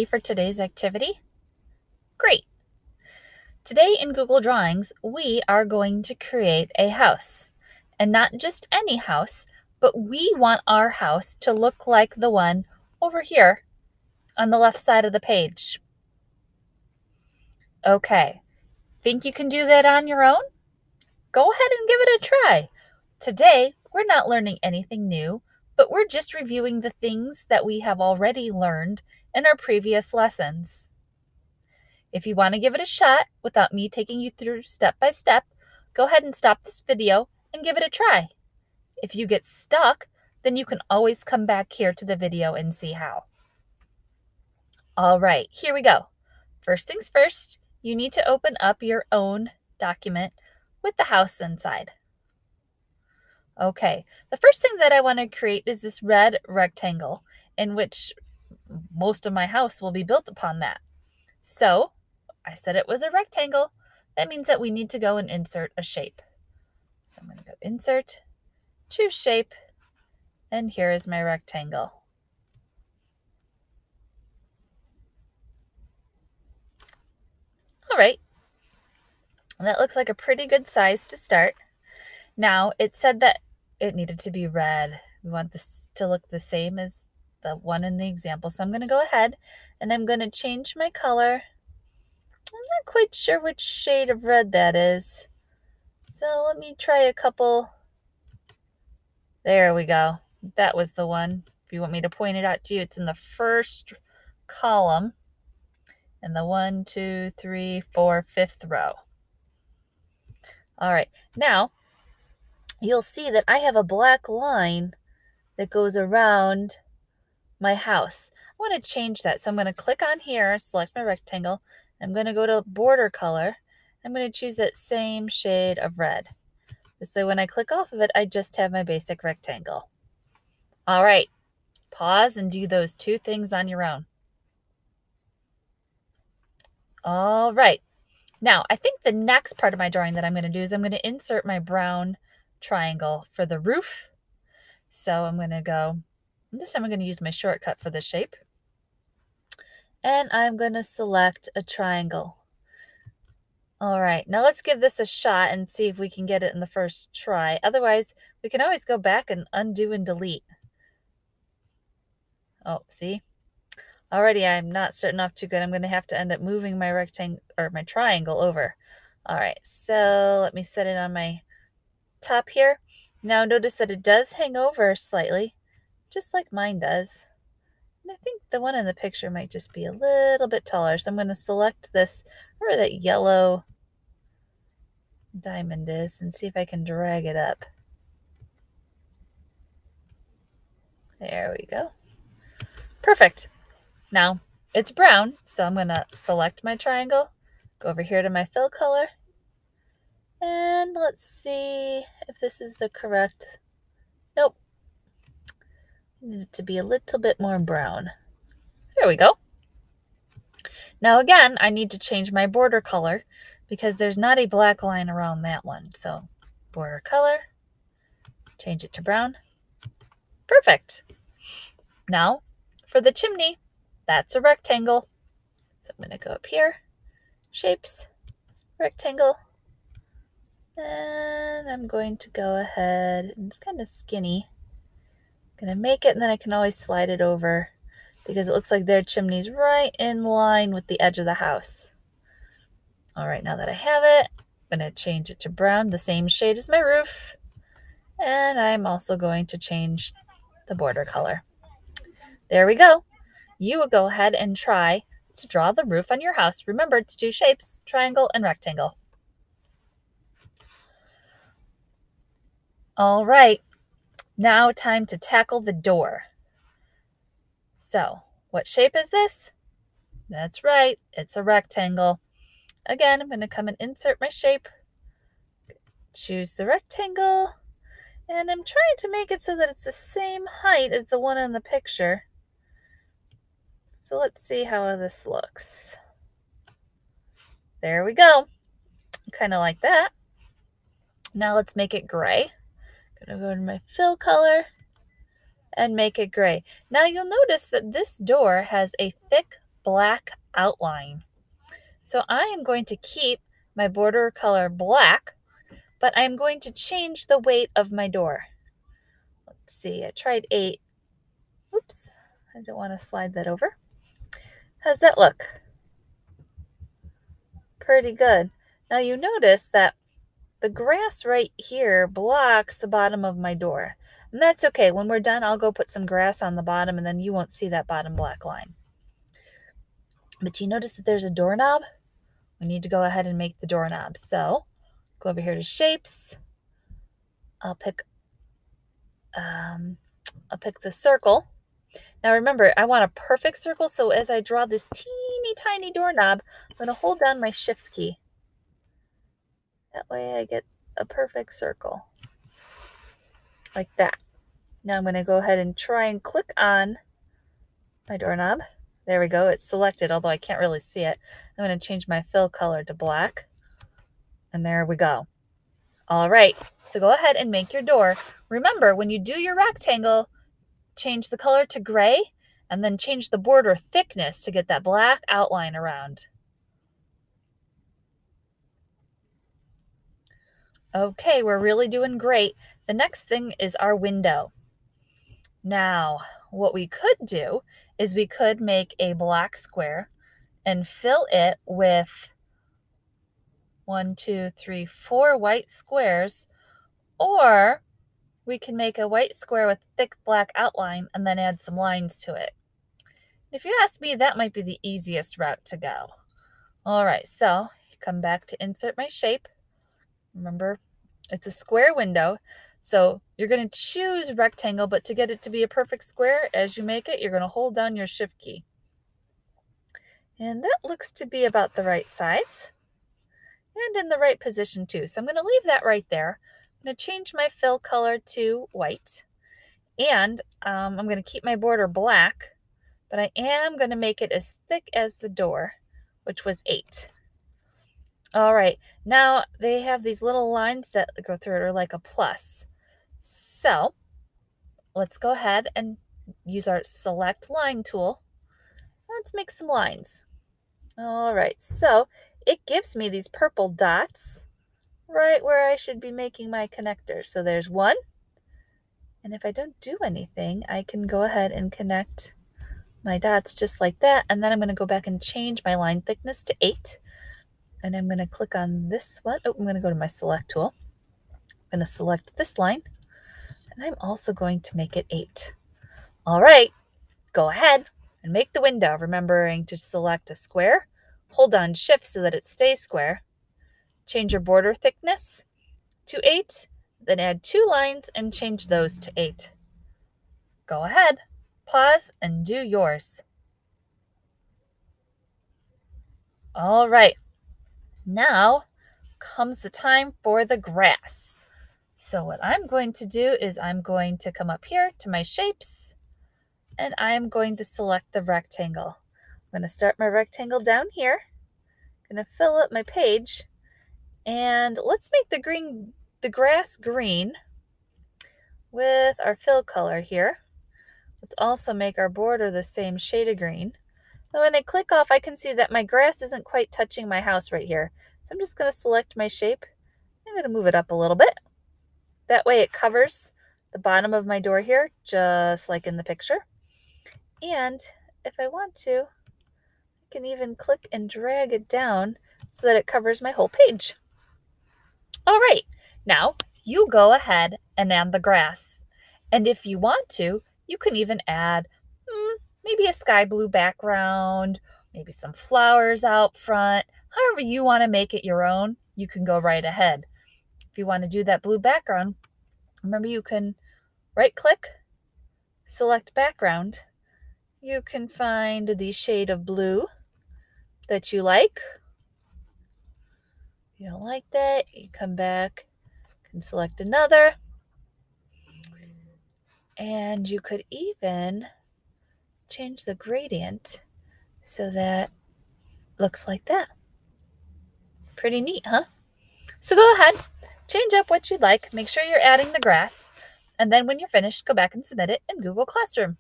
For today's activity? Great! Today in Google Drawings, we are going to create a house. And not just any house, but we want our house to look like the one over here on the left side of the page. Okay, think you can do that on your own? Go ahead and give it a try. Today, we're not learning anything new, but we're just reviewing the things that we have already learned in our previous lessons. If you want to give it a shot without me taking you through step by step, go ahead and stop this video and give it a try. If you get stuck, then you can always come back here to the video and see how. All right, here we go. First things first, you need to open up your own document with the house inside. Okay, the first thing that I want to create is this red rectangle in which most of my house will be built upon that. So I said it was a rectangle. That means that we need to go and insert a shape. So I'm going to go insert, choose shape, and here is my rectangle. All right, that looks like a pretty good size to start. Now it said that it needed to be red. We want this to look the same as the one in the example. So I'm going to go ahead and I'm going to change my color. I'm not quite sure which shade of red that is. So let me try a couple. There we go. That was the one. If you want me to point it out to you, it's in the first column in the 1, 2, 3, 4, 5th row. All right, now you'll see that I have a black line that goes around my house. I want to change that. So I'm going to click on here, select my rectangle. I'm going to go to border color. I'm going to choose that same shade of red. So when I click off of it, I just have my basic rectangle. All right, pause and do those two things on your own. All right, now I think the next part of my drawing that I'm going to do is I'm going to insert my brown triangle for the roof. So I'm going to go, this time I'm going to use my shortcut for the shape. And I'm going to select a triangle. All right, now let's give this a shot and see if we can get it in the first try. Otherwise, we can always go back and undo and delete. Oh, see? Already I'm not starting off too good. I'm going to have to end up moving my rectangle or my triangle over. All right, so let me set it on my top here. Now notice that it does hang over slightly, just like mine does. And I think the one in the picture might just be a little bit taller. So I'm going to select this, where that yellow diamond is, and see if I can drag it up. There we go. Perfect. Now it's brown, so I'm going to select my triangle, go over here to my fill color, and let's see if this is the correct. Nope. I need it to be a little bit more brown. There we go. Now again, I need to change my border color because there's not a black line around that one. So border color, change it to brown. Perfect. Now for the chimney, that's a rectangle. So I'm going to go up here, shapes, rectangle, and I'm going to go ahead, and it's kind of skinny. I'm going to make it, and then I can always slide it over because it looks like their chimney's right in line with the edge of the house. All right, now that I have it, I'm going to change it to brown, the same shade as my roof. And I'm also going to change the border color. There we go. You will go ahead and try to draw the roof on your house. Remember, it's two shapes, triangle and rectangle. All right, now time to tackle the door. So, what shape is this? That's right, it's a rectangle. Again, I'm going to come and insert my shape, choose the rectangle, and I'm trying to make it so that it's the same height as the one in the picture. So let's see how this looks. There we go. Kind of like that. Now let's make it gray. I'm going to go to my fill color and make it gray. Now you'll notice that this door has a thick black outline. So I am going to keep my border color black, but I'm going to change the weight of my door. Let's see, I tried 8. Oops, I don't want to slide that over. How's that look? Pretty good. Now you notice that the grass right here blocks the bottom of my door. And that's okay. When we're done, I'll go put some grass on the bottom and then you won't see that bottom black line. But you notice that there's a doorknob? We need to go ahead and make the doorknob. So go over here to shapes. I'll pick the circle. Now remember, I want a perfect circle, so as I draw this teeny tiny doorknob, I'm going to hold down my shift key. That way I get a perfect circle. Like that. Now I'm going to go ahead and try and click on my doorknob. There we go. It's selected, although I can't really see it. I'm going to change my fill color to black. And there we go. All right. So go ahead and make your door. Remember, when you do your rectangle, change the color to gray and then change the border thickness to get that black outline around. Okay, we're really doing great. The next thing is our window. Now, what we could do is we could make a black square and fill it with 1, 2, 3, 4 white squares, or we can make a white square with thick black outline and then add some lines to it. If you ask me, that might be the easiest route to go. All right, so come back to insert my shape. Remember, it's a square window. So you're going to choose rectangle, but to get it to be a perfect square, as you make it, you're going to hold down your shift key. And that looks to be about the right size and in the right position too. So I'm going to leave that right there. I'm going to change my fill color to white. And I'm going to keep my border black, but I am going to make it as thick as the door, which was 8. All right, now they have these little lines that go through it, or like a plus. So let's go ahead and use our select line tool. Let's make some lines. All right, so it gives me these purple dots right where I should be making my connectors. So there's 1. And if I don't do anything, I can go ahead and connect my dots just like that. And then I'm going to go back and change my line thickness to 8. And I'm going to click on this one. Oh, I'm going to go to my select tool. I'm going to select this line. And I'm also going to make it 8. All right, go ahead and make the window, remembering to select a square. Hold down shift so that it stays square. Change your border thickness to 8. Then add 2 lines and change those to 8. Go ahead, pause, and do yours. All right, now comes the time for the grass. So what I'm going to do is I'm going to come up here to my shapes, and I'm going to select the rectangle. I'm going to start my rectangle down here. I'm going to fill up my page, and let's make the grass green with our fill color here. Let's also make our border the same shade of green. Now when I click off, I can see that my grass isn't quite touching my house right here. So I'm just going to select my shape. I'm going to move it up a little bit. That way it covers the bottom of my door here, just like in the picture. And if I want to, I can even click and drag it down so that it covers my whole page. All right, now you go ahead and add the grass. And if you want to, you can even add maybe a sky blue background, maybe some flowers out front. However you want to make it your own, you can go right ahead. If you want to do that blue background, remember you can right click, select background. You can find the shade of blue that you like. If you don't like that, you come back and select another. And you could even change the gradient so that looks like that. Pretty neat, huh? So go ahead, change up what you'd like, make sure you're adding the grass, and then when you're finished, go back and submit it in Google Classroom.